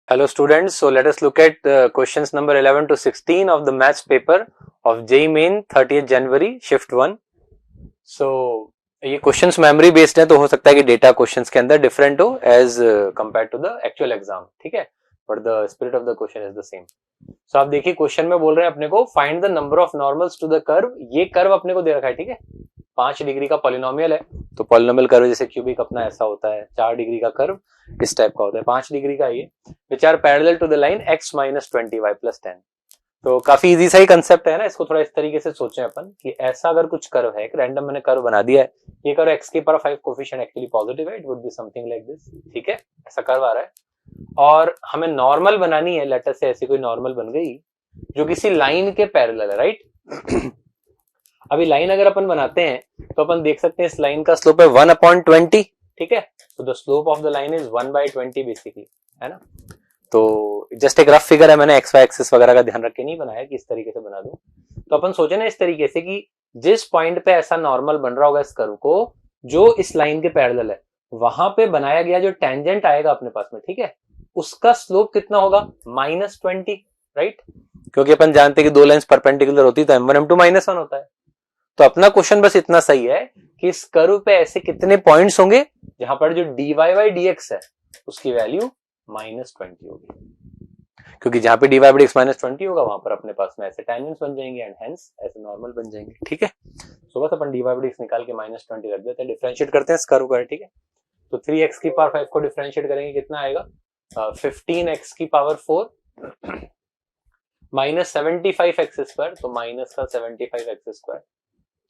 Hello students, so let us look at questions number 11 to 16 of the maths paper of JEE Main 30th January shift 1. So ये questions memory based है तो हो सकता है कि data questions के अंदर डिफरेंट हो as compared to the actual exam, ठीक है, but the spirit of the question is the same. So आप देखिए क्वेश्चन में बोल रहे हैं अपने को find the number of normals to the curve. ये कर्व अपने को दे रखा है, ठीक है, 5 डिग्री का पॉलिनोमियल है. तो पॉलिनोमियल कर्व जैसे क्यूबिक अपना ऐसा होता है, 4 डिग्री का कर्व इस टाइप का होता है, 5 डिग्री का ये, which are parallel to the line x minus 20y plus 10. तो काफी इजी सा ही कंसेप्ट है ना. इसको थोड़ा इस तरीके से सोचें अपन कि ऐसा अगर कुछ कर्व है, एक रैंडम मैंने कर्व बना दिया है, ये कर्व x की पावर 5 कोफिशिएंट एक्चुअली पॉजिटिव है, it would be something like this, ठीक है, ऐसा कर्व आ रहा है. और हमें नॉर्मल बनानी है, लेटर से ऐसी कोई नॉर्मल बन गई जो किसी लाइन के पैरेलल है, राइट. अभी लाइन अगर अपन बनाते हैं तो अपन देख सकते हैं इस लाइन का स्लोप है 1/20, ठीक है. तो the slope of the line is 1/20 basically, है ना. तो जस्ट एक रफ फिगर है, मैंने एक्स वाई एक्सिस वगैरह का ध्यान रख के नहीं बनाया कि इस तरीके से बना दूं. तो अपन सोचे ना इस तरीके से कि जिस पॉइंट पे ऐसा नॉर्मल बन रहा होगा इस कर्व को जो इस लाइन के पैरेलल है, वहां पे बनाया गया जो टेंजेंट आएगा अपने पास में, ठीक है, उसका स्लोप कितना होगा, -20, राइट. क्योंकि अपन जानते हैं कि दो लाइंस परपेंडिकुलर होती है तो m1 m2 -1 होता है. तो अपना क्वेश्चन बस इतना सही है कि इस कर्व पे ऐसे कितने पॉइंट्स होंगे जहां पर जो dy बाई dx है उसकी वैल्यू -20 होगी. क्योंकि जहां पे dy बाई dx -20 होगा वहां पर अपने पास में ऐसे टेंजेंट्स बन जाएंगे एंड हेंस ऐसे नॉर्मल बन जाएंगे, ठीक है. सो बस अपन dy बाई dx निकाल के -20 रख देते हैं, डिफरेंशिएट करते हैं इस कर्व का, ठीक है. तो 3x की पावर 5 को डिफरेंशिएट करेंगे, कितना आएगा, 15x की पावर 4 माइनस 75x स्क्वायर, तो माइनस का 75x स्क्वायर,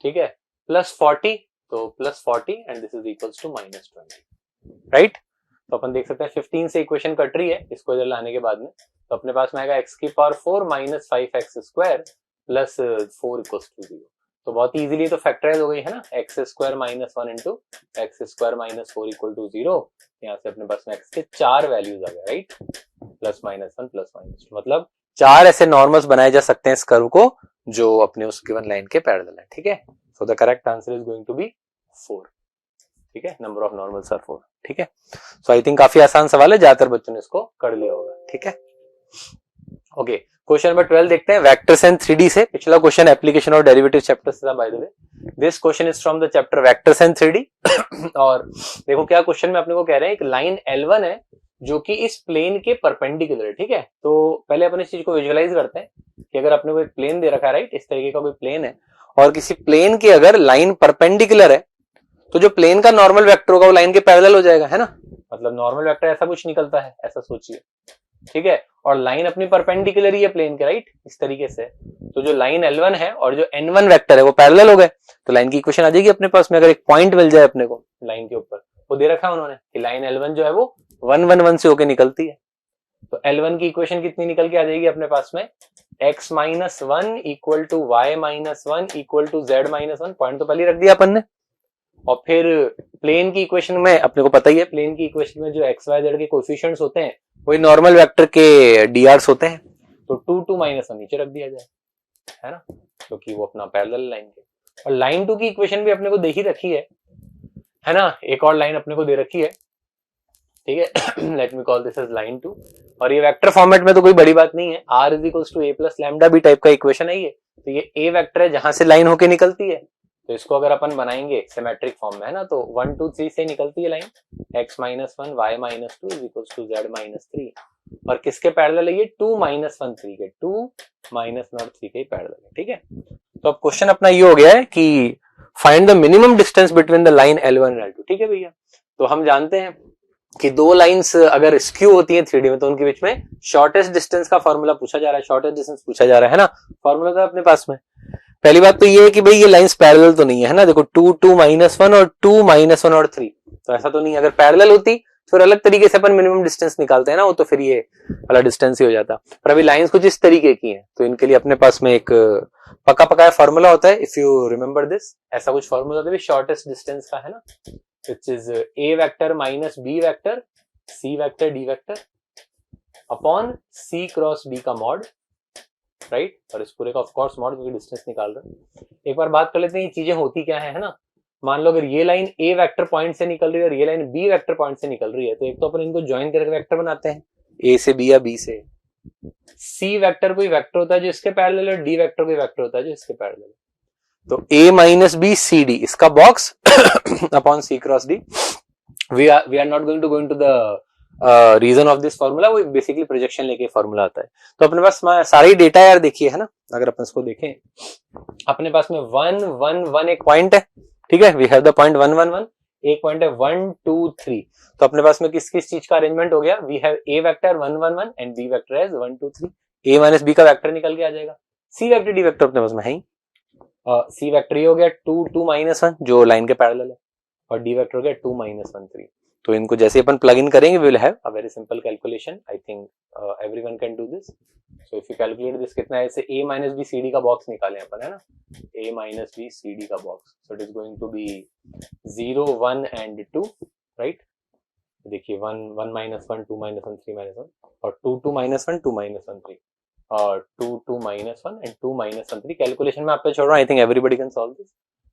ठीक है, प्लस 40, तो plus 40 and this is equals to -20, right. तो अपन देख सकते हैं 15 से इक्वेशन कट रही है, इसको इधर लाने के बाद में तो अपने पास में आएगा x की power 4 minus 5x square plus 4 equals to 0. तो बहुत इजीली तो फैक्टराइज हो गई है ना, x square minus 1 into X square minus 4 equal to 0. यहाँ से अपने पास में x के 4 वैल्यूज आ गए, राइट, प्लस -1 प्लस -2, मतलब 4 ऐसे नॉर्मल्स बनाए जा सकते हैं इस कर्व को जो अपने उस गिवन लाइन के पैरेलल है, ठीक है. So the correct answer is going to be 4, ठीक है, नंबर ऑफ नॉर्मल्स आर 4, ठीक है. सो आई थिंक काफी आसान सवाल है, ज्यादातर बच्चों ने इसको कर लिया होगा, ठीक है. ओके, क्वेश्चन नंबर 12 देखते हैं, वेक्टर्स एंड 3D से. पिछला क्वेश्चन एप्लीकेशन और डेरिवेटिव चैप्टर से था, by the way. This question is from the chapter vectors and 3D. और देखो क्या क्वेश्चन में अपने को कह रहे हैं, एक लाइन L1 है जो कि इस प्लेन के परपेंडिकुलर है, ठीक है. तो पहले अपन इस चीज को विजुअलाइज करते हैं कि अगर अपने को एक प्लेन दे रखा है, राइट, इस तरीके का कोई प्लेन है और किसी प्लेन की अगर लाइन परपेंडिकुलर है तो जो प्लेन का नॉर्मल वेक्टर होगा वो लाइन के पैरेलल हो जाएगा, है ना. मतलब नॉर्मल वेक्टर ऐसा कुछ निकलता है, ऐसा सोचिए, ठीक है. और लाइन अपनी परपेंडिकुलर ही है प्लेन के, राइट, इस तरीके से. तो जो लाइन L1 है और जो N1 वेक्टर है वो पैरेलल हो गए, तो लाइन की इक्वेशन आ जाएगी अपने पास में. अगर एक पॉइंट मिल जाए अपने को लाइन के ऊपर, वो दे रखा है उन्होंने कि लाइन L1 जो है वो 1 1 1 से होकर निकलती है. तो L1 की इक्वेशन कितनी निकल के आ जाएगी अपने पास में, x minus 1 equal to Y minus 1 equal to Z minus 1. Point तो पहले रख दिया अपन ने. और फिर प्लेन की इक्वेशन में अपने को पता ही है, प्लेन की इक्वेशन में जो एक्स वाई जेड के कोएफिशिएंट्स होते हैं वही नॉर्मल वेक्टर के डीआर्स होते हैं. तो 2 2 माइनस 1 नीचे रख दिया जाए, है ना, क्योंकि वो अपना पैरेलल लाइन के. और लाइन 2 की इक्वेशन भी अपने को दे ही रखी है ना. एक और लाइन अपने को दे रखी है, ठीक है, let me call this as line 2. और ये वेक्टर फॉर्मेट में तो कोई बड़ी बात नहीं है, r is equals to a plus lambda B type का इक्वेशन है ये. तो ये a वेक्टर है जहां से लाइन होके निकलती है, तो इसको अगर अपन बनाएंगे सिमेट्रिक फॉर्म में, है ना, तो 1 2 3 से निकलती है line, x minus 1 y minus 2 is equals to z minus 3. और किसके पैरेलल है ये, 2 माइनस 1 3 के, 2 माइनस 0 3 के पैरेलल है, ठीक है. तो अब क्वेश्चन अपना ये हो गया है कि find the minimum distance between the line L1 and L2, ठीक है भैया. तो हम जानते हैं कि दो लाइंस अगर स्क्यू होती हैं 3D में तो उनके बीच में शॉर्टेस्ट डिस्टेंस का फॉर्मूला पूछा जा रहा है, शॉर्टेस्ट डिस्टेंस पूछा जा रहा है ना. फॉर्मूला तो अपने पास में पहली बात तो ये है कि भाई ये लाइंस पैरेलल तो नहीं है ना. देखो 2 2 माइनस 1 और 2 माइनस 1 और 3, तो ऐसा तो नहीं है. अगर पैरेलल होती तो फिर अलग तरीके से अपन मिनिमम डिस्टेंस निकालते हैं ना, वो तो फिर ये वाला डिस्टेंस ही हो जाता. पर अभी लाइंस कुछ इस तरीके की हैं तो इनके लिए अपने पास में एक पक्का पकाया फॉर्मूला होता है. इफ यू रिमेंबर दिस, ऐसा कुछ फॉर्मूला होता है शॉर्टेस्ट डिस्टेंस का, है ना, which is a vector minus b vector c vector d vector upon c cross d का मॉड, राइट. और इस पूरे का ऑफ कोर्स मॉड, क्योंकि डिस्टेंस निकाल रहे हैं. एक बार बात कर लेते हैं ये चीजें होती क्या है ना. मान लो अगर ये लाइन a वेक्टर पॉइंट से निकल रही है और ये लाइन b वेक्टर पॉइंट से निकल रही है, तो एक तो अपन इनको ज्वाइन करके वेक्टर बनाते हैं, ए से बी या बी से, सी वेक्टर कोई वेक्टर होता है जो इसके पैरेलल है, डी वेक्टर कोई वेक्टर होता है जो इसके पैरेलल है। तो A minus B C D इसका box upon C cross D. We are not going to go into the reason of this formula, वो बेसिकली प्रोजेक्शन लेके फॉर्मूला आता है। तो अपने पास सारी डेटा यार देखिए है ना, अगर अपन इसको देखें अपने पास में 1 1 1 एक पॉइंट है, ठीक है, वी हैव द पॉइंट 1 1 1, एक पॉइंट है 1 2 3। तो अपने पास में किस किस चीज का अरेंजमेंट हो गया, we have A vector 1 1 1 and B vector as 1 2 3। A minus B का वेक्टर निकल के आ जाएगा, सी वेक्टर डी वेक्टर अपने पास में है ही, सी वेक्टर ये हो गया 2 2 माइनस 1 जो लाइन के पैरेलल है, और डी वेक्टर हो गया 2 माइनस 1 3। तो इनको जैसे अपन प्लग इन करेंगे we will have a very simple calculation. I think everyone can do this. So if you calculate this, कितना है, ऐसे a minus B C D का बॉक्स निकालें अपन, है ना, a minus B C D का box. So it is going to be 0 1 and 2, right. देखिए 1 1 माइनस 1 2 माइनस 1 3 माइनस 1, और 2 2 माइनस 1 2 माइनस 1 3, और 2 2 माइनस 1 एंड 2 माइनस 1 3। कैलकुलेशन में आप पे छोड़ रहा हूँ, I think everybody can solve this.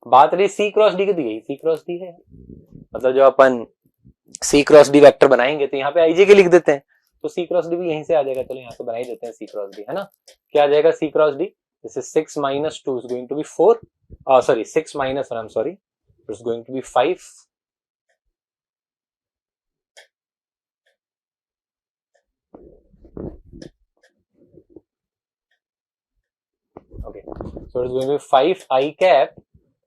बात रही सी क्रॉस डी की, दी गई सी क्रॉस डी है, मतलब जो अपन सी क्रॉस डी वेक्टर बनाएंगे तो यहाँ पे आईजे के लिख देते हैं, तो सी क्रॉस डी भी यहीं से आ जाएगा। चलो यहाँ से बना ही देते हैं सी क्रॉस डी, है ना। क्या आ जाएगा C cross D, this is 6 minus 2 is going to be 4, sorry 6 minus 1, I'm sorry, it's going to be 5. Okay, so it's going to be 5 I cap,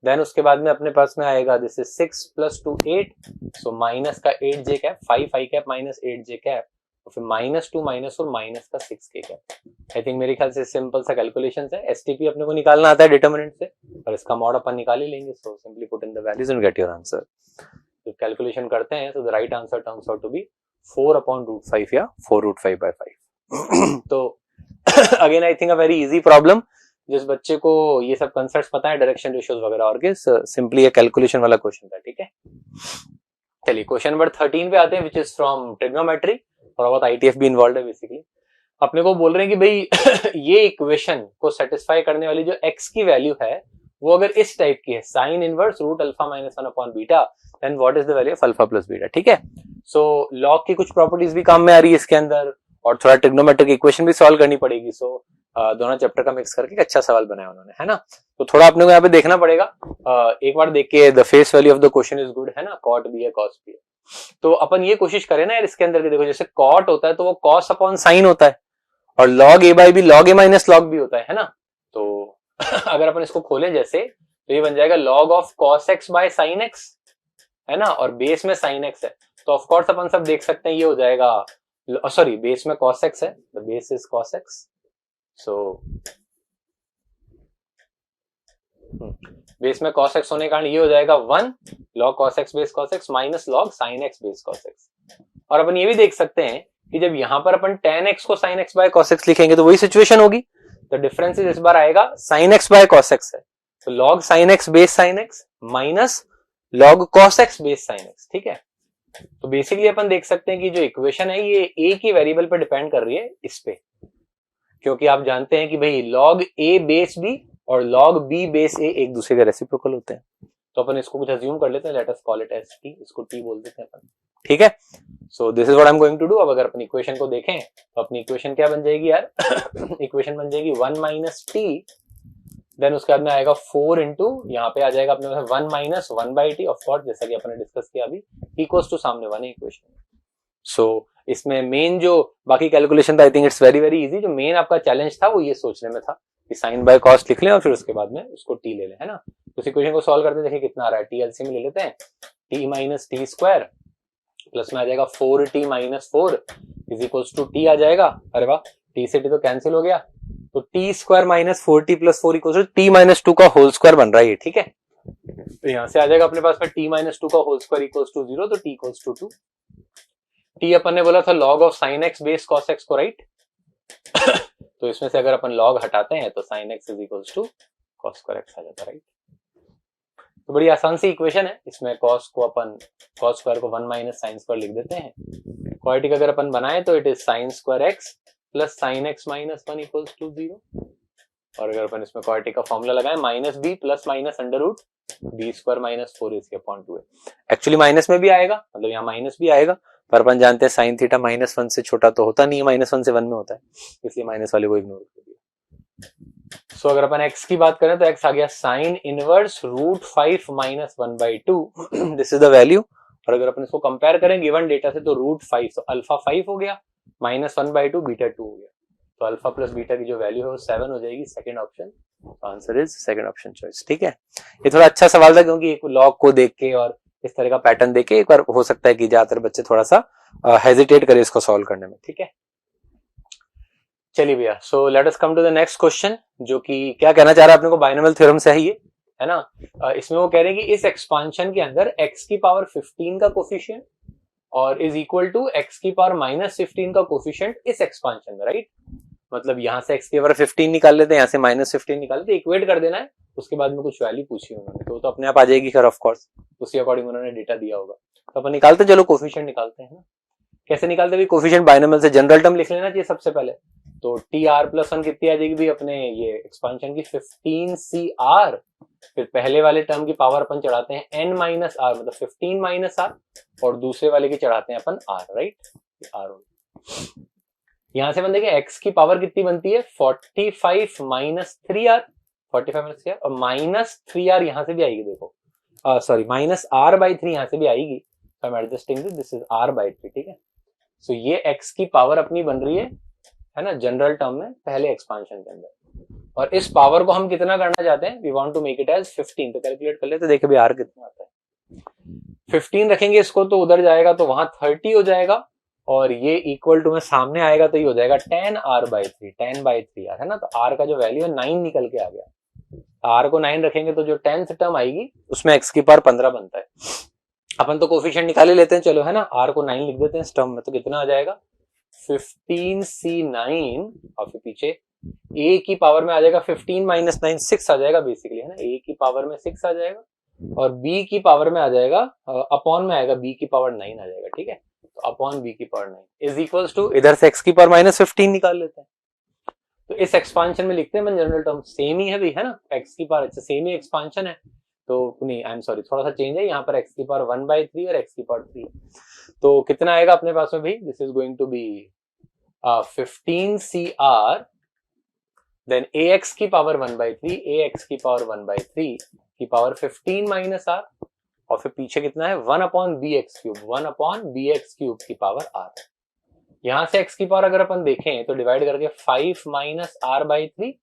then उसके बाद में अपने पास में आएगा this is 6 plus 2 8, so minus का 8 जे cap, 5 आई cap minus 8 जे cap, और फिर माइनस 2 माइनस और माइनस का 6 के कैप। आई थिंक मेरे ख्याल से सिंपल सा कैलकुलेशन है। एसटीपी अपने को निकालना आता है डिटरमिनेंट से, और इसका मॉड अपन निकाल ही लेंगे। So simply put in the values and get your answer. तो कैलकुलेशन करते हैं, so the right answer terms out to be 4/√5 या 4√5/5। तो again I think a very easy problem, जिस बच्चे को ये सब कंसेप्ट्स पता है, डायरेक्शन रेशियोज वगैरह और के, सिंपली ये कैलकुलेशन वाला क्वेश्चन था, ठीक है। चलिए क्वेश्चन नंबर 13 पे आते हैं, विच इज फ्रॉम ट्रिग्नोमेट्री, थोड़ा बहुत आईटीएफ भी इन्वॉल्व है बेसिकली। अपने को बोल रहे हैं कि भाई ये इक्वेशन को सेटिस्फाई करने वाली जो x की वैल्यू है वो अगर इस टाइप की है, sine inverse root alpha minus 1 upon beta, then what is the value of alpha plus beta, ठीक है। सो लॉग की कुछ प्रॉपर्टीज भी काम में आ रही है इसके अंदर, और थोड़ा ट्रिग्नोमेट्रिक इक्वेशन भी सॉल्व करनी पड़ेगी। सो दोनों चैप्टर का मिक्स करके अच्छा सवाल बनाया उन्होंने, है ना। तो थोड़ा अपने को यहाँ पे देखना पड़ेगा, एक बार देख के the face value of the question is good, है ना, कॉट बी है कॉस बी है। तो अपन ये कोशिश करें ना यार इसके अंदर के, देखो जैसे कॉट होता है तो वो कॉस अपॉन साइन होता है, और log A by B log A minus log B होता है ना। तो अगर अपन इसको खोलें जैसे, तो ये बन जाएगा log of cos x by sine x, है ना, और बेस में साइन एक्स है, तो ऑफकोर्स अपन सब देख सकते हैं ये हो जाएगा, सॉरी बेस में कॉस एक्स है, the base is cos x, so base में cos x होने के कारण ये हो जाएगा 1 log cos x base cos x minus log sin x base cos x। और अपन ये भी देख सकते हैं कि जब यहां पर अपन tan x को sin x by cos x लिखेंगे तो वही सिचुएशन होगी, तो डिफरेंस इस बार आएगा sin x by cos x है, तो log sin x base sin x minus log cos x base sin x, ठीक है। तो बेसिकली अपन देख सकते हैं कि जो इक्वेशन है ये a की वेरिएबल पर डिपेंड कर रही है इस पे, क्योंकि आप जानते हैं कि भाई log a बेस b और log b बेस a एक दूसरे के रेसिप्रोकल होते हैं। तो अपन इसको कुछ अज्यूम कर लेते हैं, let us call it as t, इसको t बोल देते हैं अपन, ठीक है। So this is what I am going to do. अब अगर अपन इक्वेशन को देखें तो अपनी इक्वेशन क्या बन जाएगी यार इक्वेशन बन जाएगी 1 माइनस t, देन उसके बाद में आएगा 4 इंटू, यहाँ पे आ जाएगा अपने 1 minus 1 by T, of course जैसा कि अपन ने डिस्कस किया अभी, इक्वल्स टू सामने 1 इक्वेशन। सो इसमें मेन जो बाकी कैलकुलेशन था, I think it's very very easy. जो मेन आपका चैलेंज था वो ये सोचने में था कि साइन बाय कॉस लिख लें और फिर उसके बाद में उसको टी ले लें, है ना। तो इस इक्वेशन को सॉल्व करते देखिए कितना आ रहा है, टी एलसीएम ले लेते हैं, T minus T square plus में आ जाएगा 4t minus 4 is equals to T आ जाएगा, अरे वाह, टी से टी तो कैंसिल हो गया, तो T square minus 4t plus 4 equals to T minus 2 का होल स्क्वायर बन रहा है, ठीक है। तो यहां से आ जाएगा अपने पास में टी माइनस 2 का होल स्क्वायर इक्वल्स टू 0, तो टी इक्वल्स टू 2। टी अपन ने बोला था log of sin x base cos x को, राइट। तो इसमें से अगर अपन log हटाते हैं तो sin x is equals to cos square x आ जाता है, राइट। तो बड़ी आसान सी इक्वेशन है, इसमें cos को अपन cos स्क्वायर को 1 माइनस साइन स्क्वायर लिख देते हैं, क्वाड्रेटिक अगर अपन बनाए तो it is sin square x plus sin x minus 1 equals to 0, और अगर अपन इसमें क्वाड्रेटिक का फॉर्मूला लगाएं minus B plus minus under root B square minus 4 इसके अपॉन 2 है। एक्चुअली माइनस में भी आएगा, मतलब यहाँ माइनस भी आएगा, पर अपन जानते हैं साइन थीटा -1 से छोटा तो होता नहीं है, -1 से 1 में होता है, इसलिए माइनस वाले को इग्नोर कर दिया। सो अगर अपन x की बात करें तो x आ गया sine inverse √5 -1/2 this is the value. और अगर अपन इसको कंपेयर करें गिवन डेटा से तो √5 तो अल्फा 5 हो गया, -1/2 बीटा 2 हो गया, तो अल्फा प्लस बीटा की जो वैल्यू है वो 7 हो जाएगी। Second option, answer is second option choice. ठीक है, ये थोड़ा अच्छा सवाल था क्योंकि एक लॉग को देख के और इस तरह का पैटर्न देख के एक बार हो सकता है कि ज्यादातर बच्चे थोड़ा सा हेजिटेट करें इसको सॉल्व करने में। ठीक है, चलिए भैया, so let us come to the next question, जो कि क्या कहना चाह रहा है अपने को, बाइनोमियल थ्योरम से है ना। इसमें वो कह रहे हैं कि इस एक्सपांशन के अंदर x की पावर 15 का कोफिशिएंट और इज इक्वल टू x की पावर -15 का कोफिशिएंट इस एक्सपांशन में, राइट। मतलब यहाँ से x की पावर 15 निकाल लेते हैं, यहाँ से -15 निकाल लेते हैं, इक्वेट कर देना है, उसके बाद में कुछ वैल्यू पूछी उन्होंने तो अपने आप आ जाएगी खैर, ऑफ कोर्स उसी अकॉर्डिंग उन्होंने डेटा दिया होगा। तो अपन निकालते, चलो कोफिशिएंट निकालते हैं ना। कैसे निकालते हैं कोफिशिएंट, बाइनोमियल से जनरल टर्म लिख लेना चाहिए सबसे पहले। तो TR+1 कितनी आ जाएगी भी अपने ये एक्सपांशन की 15CR, फिर पहले वाले टर्म की पावर अपन चढ़ाते हैं n - r, मतलब 15 - r, और दूसरे वाले की चढ़ाते हैं अपन r, राइट, r। यहां से बन देखिए x की पावर कितनी बनती है 45 - 3r, 45 - 3r, और -3r यहां से भी आएगी, देखो सॉरी -r/3 यहां से भी आएगी, I am adjusting this is r/3। ठीक है, सो ये x की पावर अपनी बन रही है ना जनरल टर्म में पहले एक्सपांशन के अंदर, और इस पावर को हम कितना करना चाहते हैं, we want to make it as 15, तो कैलकुलेट कर लेते हैं, देखिए भी r कितना आता है। 15 रखेंगे इसको तो उधर जाएगा तो वहां 30 हो जाएगा, और ये इक्वल टू में सामने आएगा तो ये हो जाएगा 10r/3, 10/3r, है ना। तो r का जो वैल्यू है 9 निकल के आ गया, r को 9 रखेंगे तो जो 10th टर्म आएगी उसमें x की पावर 15 बनता है। अपन तो कोफिशिएंट निकाल ही लेते हैं, चलो है ना, r को 9 लिख देते हैं इस टर्म में, तो कितना आ जाएगा 15C9, और फिर पीछे a की पावर में आ जाएगा 15 - 9 6 आ जाएगा बेसिकली, है ना। a की पावर में 6 आ जाएगा, और b की पावर में आ जाएगा अपॉन में आएगा b की पावर 9 आ जाएगा। ठीक है, तो अपॉन b की पावर 9 इज इक्वल्स टू, इधर से x की पावर -15 निकाल लेते हैं, तो इस एक्सपांशन में लिखते हैं जनरल टर्म, सेम ही है भी, है ना, x की पावर अच्छा सेम ही एक्सपांशन है, तो नहीं आई एम सॉरी थोड़ा सा चेंज है, यहाँ पर x की पावर 1/3 और x की पावर 3, तो कितना आएगा अपने पास में भाई, this is going to be 15CR, then ax की पावर 1/3, ax की पावर 1/3 की पावर 15 - r, और फिर पीछे कितना है 1/bx3, 1/bx3 की पावर r। यहां से x की पावर अगर अपन देखें तो डिवाइड करके 5 - r/3,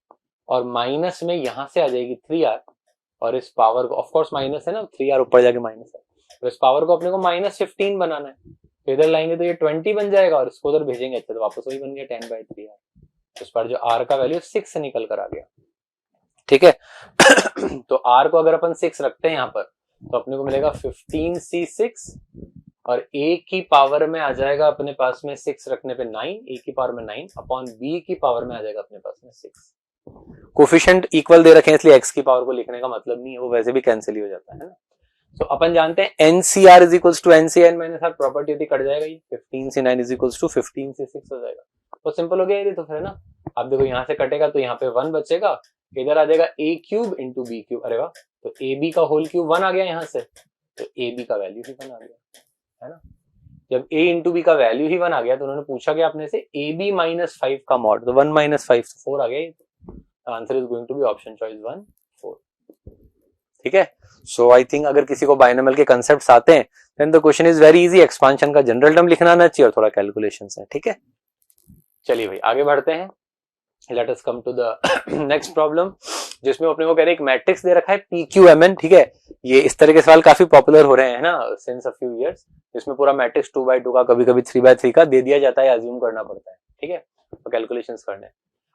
और माइनस में यहां से आ जाएगी 3r, और इस पावर को ऑफ कोर्स माइनस है ना, 3r ऊपर जाके माइनस है, तो इस पावर को अपने को -15 बनाना है, तो इधर लाएंगे तो ये 20 बन जाएगा, और इसको उधर भेजेंगे अच्छा तो वापस वही बन गया 10/3r। इस पर जो r का वैल्यू 6 निकल कर आ गया। ठीक है तो r को अगर अपन 6 रखते हैं यहाँ पर तो अपने को मिलेगा 15C6, और a की पावर में आ जाएगा अपने पास में 6 रखने पे 9, a की पावर में 9 अपॉन b की पावर में आ जाएगा अपने पास में 6। कोफिशिएंट इक्वल दे रखे हैं इसलिए x की पावर को लिखने का मतलब नहीं है, वो वैसे भी कैंसिल ही हो जाता है ना। तो अपन जानते हैं NCR is equals to NCN - r, property यदि कट जाएगा ये 15C9 is equals to 15C6 हो जाएगा, तो सिंपल हो गया ये, तो फिर ना आप देखो यहाँ से कटेगा तो यहाँ पे 1 बचेगा, इधर आ जाएगा a³ इंटू b³, अरे वाह, तो ab का होल क्यूब 1 आ गया यहाँ से, तो ab का वैल्यू ही 1 आ गया, है ना। जब a इंटू b का वैल्यू ही 1 आ गया तो उन्होंने पूछा गया अपने से ab -5 का मॉड, तो 1 - 5 तो 4 आ गया, answer is going to be option choice 1 4। ठीक है, सो आई थिंक अगर किसी को बाइनोमियल के कंसेप्ट्स आते हैं then the question is very easy, expansion का जनरल टर्म लिखना आना चाहिए और थोड़ा कैलकुलेशंस है। ठीक है, चलिए भाई आगे बढ़ते हैं, let us come to the next problem, जिसमें अपने को कह रहे हैं एक मैट्रिक्स दे रखा है PQMN। ठीक है, ये इस तरह के सवाल काफी पॉपुलर हो रहे हैं ना सिंस अ फ्यू इयर्स, इसमें पूरा मैट्रिक्स 2x2 का कभी कभी 3x3 का दे दिया जाता है, अज्यूम करना पड़ता है। ठीक है, तो कैलकुलेशंस करने,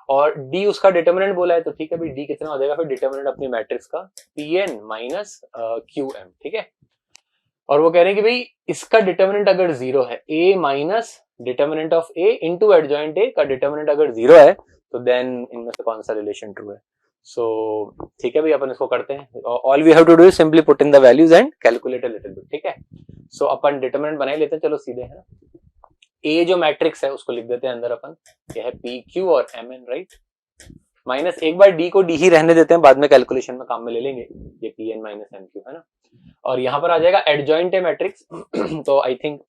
और d उसका डिटरमिनेंट बोला है, तो ठीक है भाई d कितना हो जाएगा फिर डिटरमिनेंट अपनी मैट्रिक्स का Pn - QM। ठीक है, और वो कह रहे हैं कि भाई इसका डिटरमिनेंट अगर 0 है, a minus determinant of a into adjoint a का डिटरमिनेंट अगर 0 है तो देन इनमें से कौन सा रिलेशन ट्रू है। सो ठीक है भाई अपन इसको करते हैं, all we have to do is simply put in the values and calculate a little bit. ठीक है, सो अपन डिटरमिनेंट बना ही लेते हैं, चलो सीधे है ना, a जो मैट्रिक्स है उसको लिख देते हैं अंदर अपन, यह है PQ और MN, राइट, माइनस एक बार d को d ही रहने देते हैं, बाद में कैलकुलेशन में काम में ले लेंगे, ये Pn - MQ है ना, और यहाँ पर आ जाएगा एडजॉइंट है मैट्रिक्स तो आई थिंक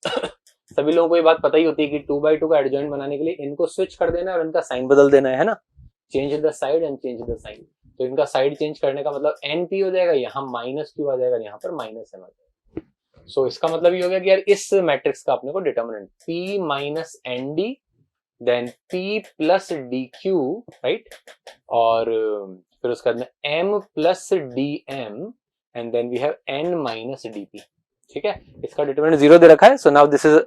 सभी लोगों को ये बात पता ही होती है कि 2/2 का एडजॉइंट बनाने के लिए इनको स्विच कर देना है और इनका साइन बदल देना है ना, change the side and change the sign. तो इनका साइड चेंज करने का मतलब एनपी हो जाएगा, यहाँ माइनस क्यू आ जाएगा, यहाँ पर माइनस एम आ जाएगा। सो इसका मतलब ये हो गया कि यार इस मैट्रिक्स का अपने को determinant p minus n d then p plus d q, right, और फिर उसके बाद में m plus d m and then we have n minus d p. ठीक है, इसका डिटरमिनेंट 0 दे रखा है। सो नाउ दिस इज,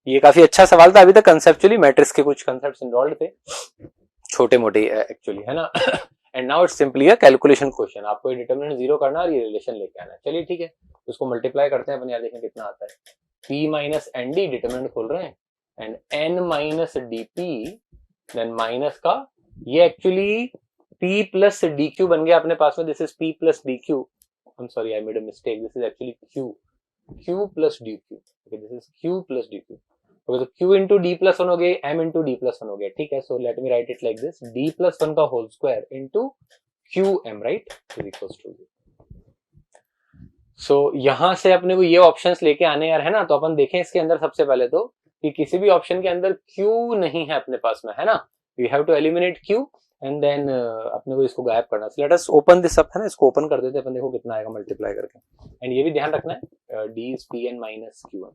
ये काफी अच्छा सवाल था। अभी तक कंसेप्चुअली मैट्रिक्स के कुछ कंसेप्ट्स इन्वॉल्व थे, छोटे मोटे एक्चुअली, है ना। And now it's simply a calculation question. आपको ये डिटरमिनेंट 0 करना और ये रिलेशन लेके आना है। चलिए ठीक है, उसको मल्टीप्लाई करते हैं अपन, यार देखें कितना आता है। p minus n d, determinant खोल रहे हैं, and n minus d p, then minus का ये actually p plus d q बन गया अपने पास में। This is p plus d q, I am sorry I made a mistake, this is actually q plus d q. Okay, this is q plus d q. Okay, तो q into d plus one हो गया, m into d plus one हो गया। ठीक है, so let me write it like this, d plus one का whole square into Q M, right, is equals to. So यहां से अपने को ये ऑप्शंस लेके आने यार, है ना। तो अपन देखें इसके अंदर सबसे पहले तो कि किसी भी ऑप्शन के अंदर q नहीं है अपने पास में, है ना। We have to eliminate q and then अपने को इसको गायब करना। So let us open this up, है ना, इसको ओपन कर देते हैं अपन, देखो कितना आएगा मल्टीप्लाई करके। एंड ये भी ध्यान रखना है, d is pn minus qn,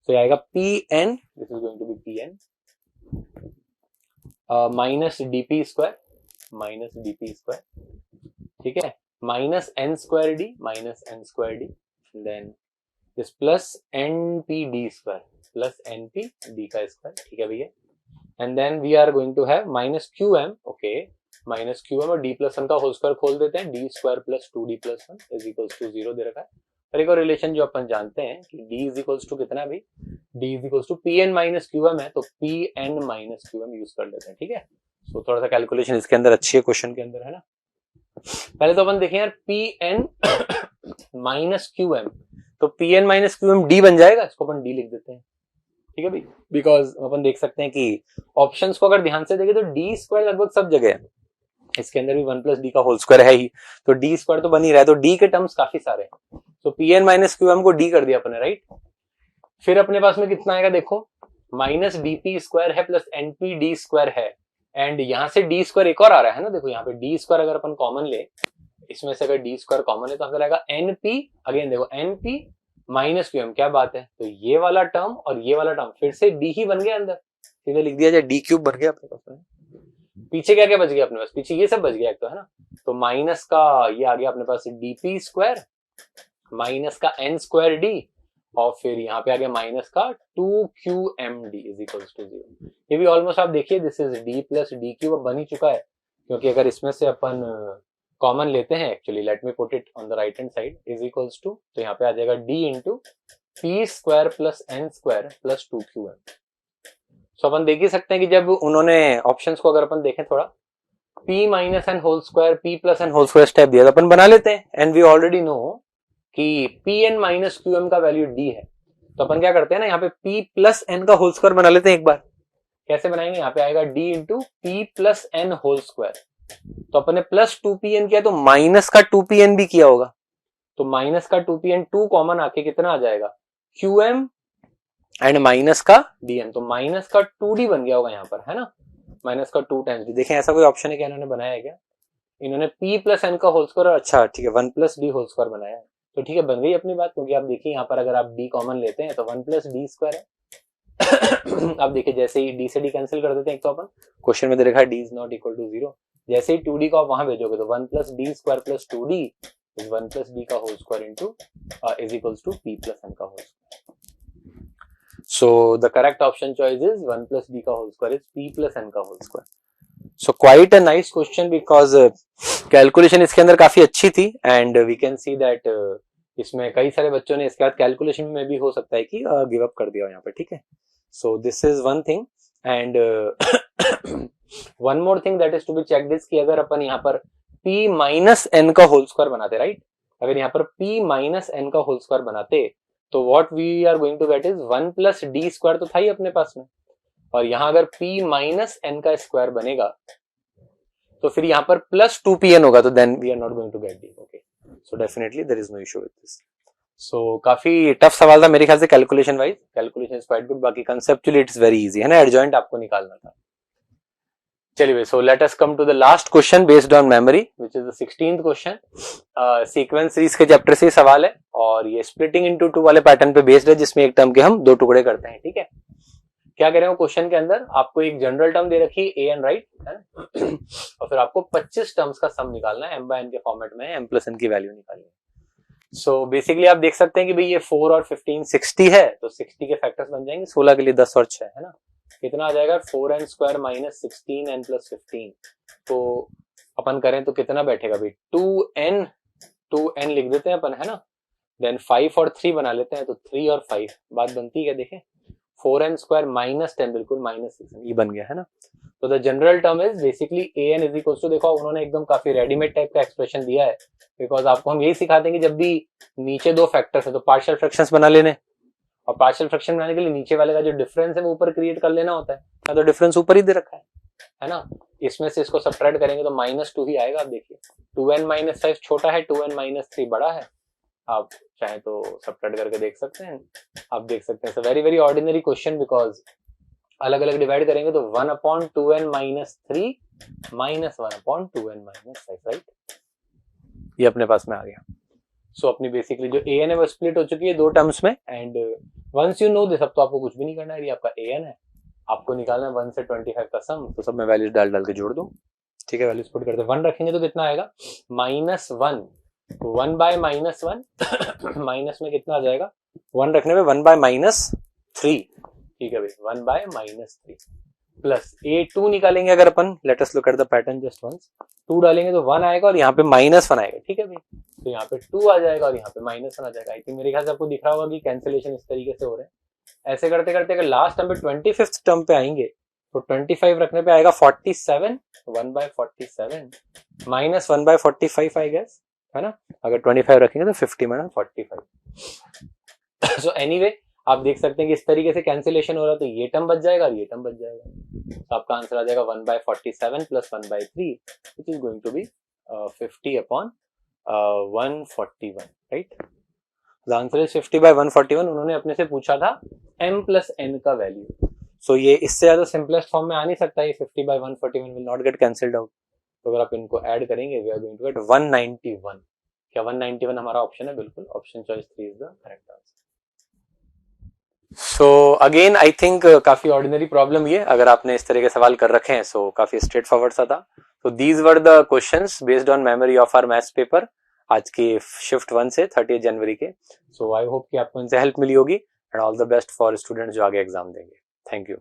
तो ये आएगा pn, this is going to be pn minus dp square, minus dp square, ठीक है, minus n square d, minus n square d, then this plus np d square, plus np d का square, ठीक है भैया। And then we are going to have minus qm, okay, minus qm और d plus one का whole square खोल देते हैं, d square plus 2d plus one is equals to 0 दे रखा है। और एक और रिलेशन जो अपन जानते हैं कि d इज इक्वल्स टू कितना है भाई, d is equals to pn minus qm है, तो pn माइनस qm यूज कर लेते हैं। ठीक है, सो थोड़ा सा कैलकुलेशन इसके अंदर अच्छी है, क्वेश्चन के अंदर, है ना। पहले तो अपन देखें यार, pn माइनस qm, तो pn माइनस qm d बन जाएगा, इसको अपन d लिख देते हैं। ठीक है भाई, बिकॉज अपन देख सकते हैं कि ऑप्शंस को अगर ध्यान से देखें तो डी स्क्वायर लगभग सब जगह है, इसके अंदर भी 1 प्लस डी का होल स्क्वायर है ही, तो डी स्क्वायर तो बन ही रहा है, तो डी के टर्म्स काफी सारे हैं। तो pn माइनस qm को d कर दिया अपने, राइट। फिर अपने पास में कितना आएगा देखो, माइनस dp स्क्वायर है प्लस np d स्क्वायर है, एंड यहां से डी स्क्वायर एक और आ रहा है ना, देखो यहाँ पे डी स्क्वायर अगर अपन कॉमन ले, इसमें से अगर डी स्क्वायर कॉमन है तो हमें आएगा np, अगेन देखो np माइनस qm, क्या बात है। तो ये वाला टर्म और ये वाला टर्म फिर से d ही बन गया अंदर, सीधे लिख दिया जाए d क्यूब बन गया अपने पास। पीछे क्या क्या बच गया अपने पास, पीछे ये सब बच गया एक तो, है ना। तो माइनस का ये आ गया अपने पास dp स्क्वायर, माइनस का n स्क्वायर d, और फिर यहाँ पे आ गया माइनस का 2qmd इज इक्वल्स टू 0। ये भी ऑलमोस्ट आप देखिए, this is d plus D cube बन ही चुका है, क्योंकि अगर इसमें से अपन कॉमन लेते हैं, actually let me put it on the right hand side, is equals to, तो यहाँ पे आ जाएगा d into p square plus n square plus 2qm। So अपन देख ही सकते हैं कि जब उन्होंने ऑप्शंस को अगर अपन देखें थोड़ा, p minus n whole square, p plus n whole square step दिया तो अपन बना लेते हैं, एंड वी ऑलरेडी नो कि pn माइनस qm का वैल्यू d है, तो अपन क्या करते हैं ना, यहाँ पे p प्लस n का होल स्क्वायर बना लेते हैं एक बार। कैसे बनाएंगे, यहाँ पे आएगा d into p plus n whole square, तो अपन ने प्लस 2pn किया तो माइनस का 2pn भी किया होगा, तो माइनस का 2pn 2 कॉमन आके कितना आ जाएगा qm एंड माइनस का dn, तो माइनस का 2d बन गया होगा यहाँ पर, है ना, माइनस का 2 टाइम्स d। देखें ऐसा कोई ऑप्शन है क्या इन्होंने बनाया है क्या, इन्होंने p प्लस n का होल स्क्वायर, अच्छा ठीक है 1 प्लस d होल स्क्वायर बनाया है, तो ठीक है बन गई अपनी बात, क्योंकि आप देखिए यहाँ पर अगर आप d कॉमन लेते हैं तो 1 प्लस डी स्क्वायर है। आप देखिए जैसे ही d से d कैंसिल कर देते हैं, एक तो अपन क्वेश्चन में दे रखा है d is not equal to 0, जैसे ही 2d को आप वहां भेजोगे तो 1 plus d square plus 2d is 1 plus d का whole square into is equals to p plus n का whole square. So the correct option choice is 1 plus d का whole square is p plus n का whole square. So quite a nice question, because calculation इसके अंदर काफी अच्छी थी, एंड वी कैन सी दैट इसमें कई सारे बच्चों ने इसके बाद कैलकुलेशन में भी हो सकता है कि गिव अप कर दिया यहाँ पे। ठीक है, so this is one thing, and one more thing that is to be check this, कि अगर अपन यहाँ पर p माइनस n का होल स्क्वायर बनाते, राइट, अगर यहाँ पर p माइनस n का होल स्क्वायर बनाते तो what we are going to get is 1 plus d square, तो था ही अपने पास में, और यहाँ अगर p माइनस n का स्क्वायर बनेगा तो फिर यहाँ पर प्लस 2pn होगा, तो then we are not going to get D. Okay, so definitely there is no issue with this. So काफी टफ सवाल था मेरे ख्याल से calculation wise. Calculation is quite good, बाकी कंसेप्चुअली इट्स वेरी इजी है ना, एडजॉइंट आपको निकालना था. चलिए, so let us come to the last question based on memory which is the 16th question. Sequence series के चैप्टर से सवाल है और ये स्प्लिटिंग इनटू टू वाले पैटर्न पे बेस्ड है, जिसमें एक टर्म के हम दो टुकड़े करते हैं. ठीक है, क्या कह रहे हो क्वेश्चन के अंदर, आपको एक जनरल टर्म दे रखी है a एन राइट है और फिर आपको 25 टर्म्स का सम निकालना है, m बाय n के फॉर्मेट में, m प्लस n की वैल्यू निकालनी है. सो बेसिकली आप देख सकते हैं कि भाई ये 4 और 15 60 है, तो 60 के फैक्टर्स बन जाएंगे 16 के लिए 10 और 6 है ना. कितना आ जाएगा 4n square minus 16n plus 15. तो अपन करें तो कितना बैठेगा भाई 2n लिख देते हैं अपन है ना, देन 5 और 3 बना लेते हैं, तो 3 और 5 बात बनती है देखें, 4n स्क्वायर माइनस 10 बिल्कुल माइनस 6 ये बन गया है ना. तो the general term is basically an is equal to, देखो उन्होंने एकदम काफी रेडीमेड टाइप का एक्सप्रेशन दिया है, बिकॉज आपको हम यही सिखाते हैं कि जब भी नीचे दो फैक्टर्स है तो पार्शियल फ्रैक्शंस बना लेने, और पार्शियल फ्रैक्शन बनाने के लिए नीचे वाले का जो डिफरेंस है वो ऊपर क्रिएट कर लेना होता है, तो डिफरेंस ऊपर ही दे रखा है ना. इसमें से इसको सब्ट्रैक्ट करेंगे तो -2 ही आएगा. आप देखिए 2n माइनस 5 छोटा है, 2n माइनस 3 बड़ा है, आप चाहे तो सब्ट्रैक्ट करके देख सकते हैं. आप देख सकते हैं very very ordinary question, because अलग अलग डिवाइड करेंगे तो 1/2n minus 3 minus 1/2n minus 5 right, ये अपने पास में आ गया. सो अपनी बेसिकली जो an है वो स्प्लिट हो चुकी है दो टर्म्स में, and once you know this, अब तो आपको कुछ भी नहीं करना है, ये आपका an है, आपको निकालना है 1 से 25 का सम, तो सब में वैल्यूज डाल डाल के जोड़ दो. ठीक है, वैल्यूज पुट करते हैं, 1 रखेंगे तो कितना आएगा -1, 1 बाय -1 माइनस में कितना आ जाएगा, 1 रखने में 1 बाय -3. ठीक है भाई 1 बाय -3 प्लस a2 निकालेंगे अगर अपन, let us look at the pattern just once, 2 डालेंगे तो 1 आएगा और यहाँ पे -1 आएगा. ठीक है भाई, तो यहाँ पे 2 आ जाएगा और यहाँ पे -1 आ जाएगा. आई थिंक मेरे ख्याल से आपको दिख रहा होगा कि कैंसिलेशन इस तरीके से हो रहे हैं. ऐसे करते करते अगर लास्ट टर्म पे 25th टर्म पे आएंगे तो 25 रखने पे आएगा 47, 1 by 47 minus 1 by 45 I guess है ना. अगर 25 रखेंगे तो 50 माइनस 45. सो एनीवे आप देख सकते हैं कि इस तरीके से कैंसिलेशन हो रहा है, तो ये टर्म बच जाएगा और ये टर्म बच जाएगा. तो आपका आंसर आ जाएगा 1 by 47 plus 1 by 3 which is going to be 50 upon 141 right. The answer is 50 by 141. उन्होंने अपने से पूछा था m प्लस n का वैल्यू. सो ये इससे ज्यादा सिंपलेस्ट फॉर्म में आ नहीं सकता, ये 50 by 141 will not get cancelled out. तो अगर आप इनको ऐड करेंगे we are going to get 191. क्या 191 हमारा ऑप्शन है? बिल्कुल, option choice 3 is the correct answer. So again I think काफी ऑर्डिनरी प्रॉब्लम ये, अगर आपने इस तरह के सवाल कर रखे हैं सो काफी स्ट्रेट फॉरवर्ड सा था. So these were the questions based on memory of our maths paper आज के शिफ्ट 1 से 30 जनवरी के. सो आई होप कि आपको इनसे हेल्प मिली होगी, and all the best for students जो आगे एग्जाम देंगे. Thank you.